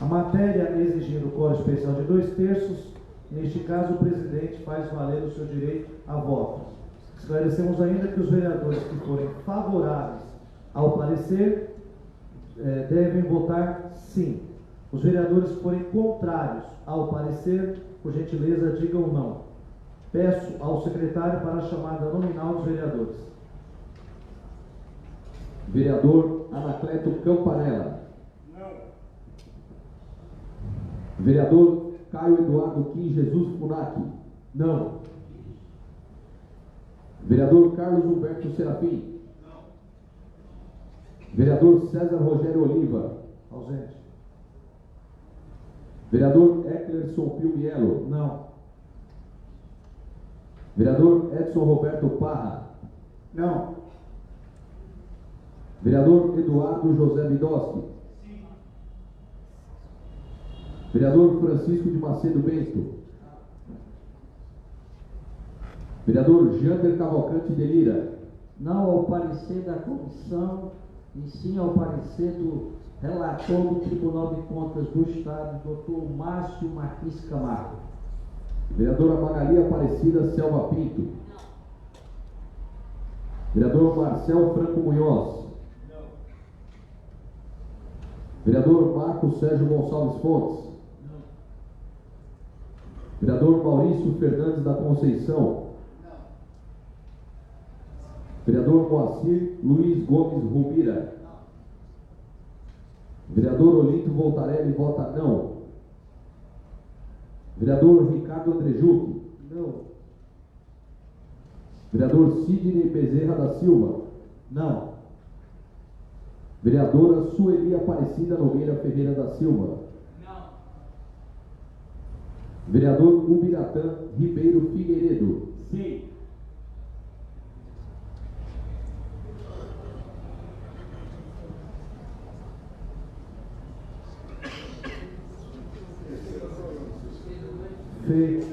A matéria exigindo o quórum especial de 2/3, neste caso o presidente faz valer o seu direito a voto. Esclarecemos ainda que os vereadores que forem favoráveis ao parecer devem votar sim. Os vereadores que forem contrários ao parecer, por gentileza, digam não. Peço ao secretário para a chamada nominal dos vereadores. Vereador Anacleto Campanella. Não. Vereador Caio Eduardo Kim Jesus Funaki. Não. Vereador Carlos Humberto Serafim. Não. Vereador César Rogério Oliva. Ausente. Vereador Eclerson Pio Mielo. Não. Vereador Edson Roberto Parra. Não. Vereador Eduardo José Bidowski. Sim. Vereador Francisco de Macedo Bento. Vereador Jander Cavalcante de Lira. Não ao parecer da comissão, e sim ao parecer do relator do Tribunal de Contas do Estado, Dr. Márcio Marquis Camargo. Vereadora Magali Aparecida Selva Pinto. Não. Vereador Marcel Franco Munhoz. Não. Vereador Marcos Sérgio Gonçalves Fontes. Não. Vereador Maurício Fernandes da Conceição. Não. Vereador Moacir Luiz Gomes Rubira. Não. Vereador Olinto Voltarelli vota não. Vereador Ricardo Andrejuc. Não. Vereador Sidney Bezerra da Silva. Não. Vereadora Sueli Aparecida Nogueira Ferreira da Silva. Não. Vereador Ubiratã Ribeiro Figueiredo. Sim. Feita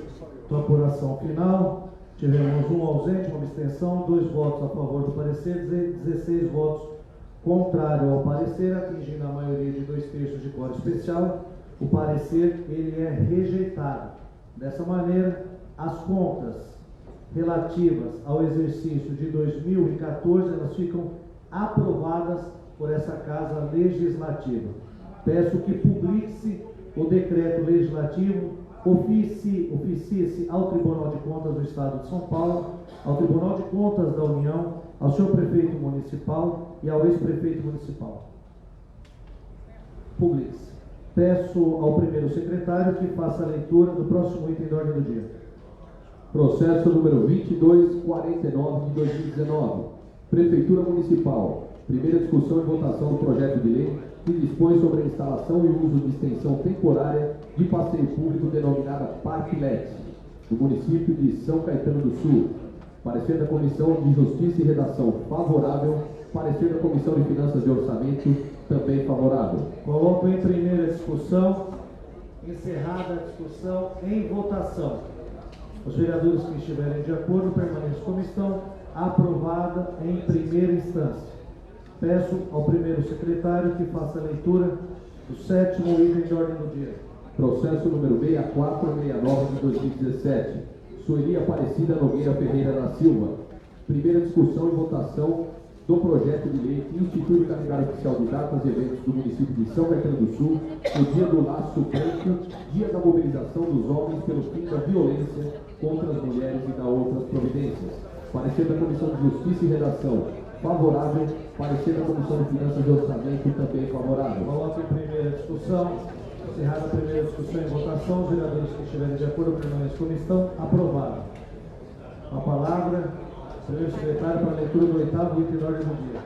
a apuração final, tivemos um ausente, uma abstenção, 2 votos a favor do parecer, 16 votos contrários ao parecer, atingindo a maioria de 2/3 de quórum especial. O parecer ele é rejeitado. Dessa maneira, as contas relativas ao exercício de 2014 elas ficam aprovadas por essa Casa Legislativa. Peço que publique-se o decreto legislativo, oficie-se ao Tribunal de Contas do Estado de São Paulo, ao Tribunal de Contas da União, ao seu prefeito municipal e ao ex-prefeito municipal. Publique-se. Peço ao primeiro secretário que faça a leitura do próximo item da ordem do dia. Processo número 2249 de 2019. Prefeitura Municipal. Primeira discussão e votação do projeto de lei que dispõe sobre a instalação e uso de extensão temporária de passeio público denominada Parque Let, no município de São Caetano do Sul. Parecer da Comissão de Justiça e Redação favorável. Parecer da Comissão de Finanças e Orçamento também favorável. Coloco em primeira discussão, encerrada a discussão, em votação. Os vereadores que estiverem de acordo permaneçam como estão, aprovada em primeira instância. Peço ao primeiro secretário que faça a leitura do 7º item de ordem do dia. Processo número 6469 de 2017. Sueli Aparecida Nogueira Ferreira da Silva. Primeira discussão e votação do projeto de lei que institui o calendário oficial de datas e eventos do município de São Caetano do Sul, o Dia do Laço Branco, Dia da Mobilização dos Homens pelo fim da violência contra as mulheres e da outras providências. Parecer da Comissão de Justiça e Redação, favorável. Parecer da Comissão de Finanças e Orçamento, também favorável. Coloco em primeira discussão. Encerrada a primeira discussão e votação, os vereadores que estiverem de acordo permaneçam como estão. Aprovado. A palavra, primeiro secretário, para a leitura do 8º item da ordem do dia.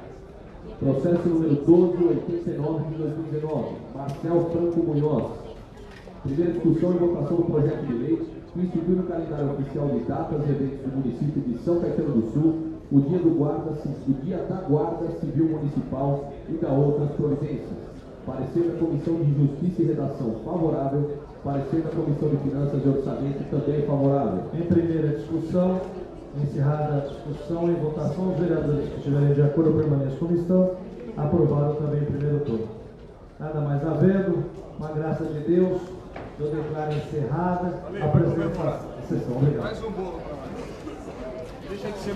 Processo número 1289 de 2019. Marcel Franco Munhoz. Primeira discussão e votação do projeto de lei que institui no calendário oficial de datas e eventos do município de São Caetano do Sul o Dia da Guarda Civil Municipal e da outras providências. Parecer da Comissão de Justiça e Redação, favorável. Parecer da Comissão de Finanças e Orçamento, também favorável. Em primeira discussão, encerrada a discussão e votação, os vereadores que estiverem de acordo permaneçam como estão. Aprovado também em primeiro turno. Nada mais havendo, uma graça de Deus, eu declaro encerrada a sessão. Obrigado. Mais um bolo para nós. Deixa de ser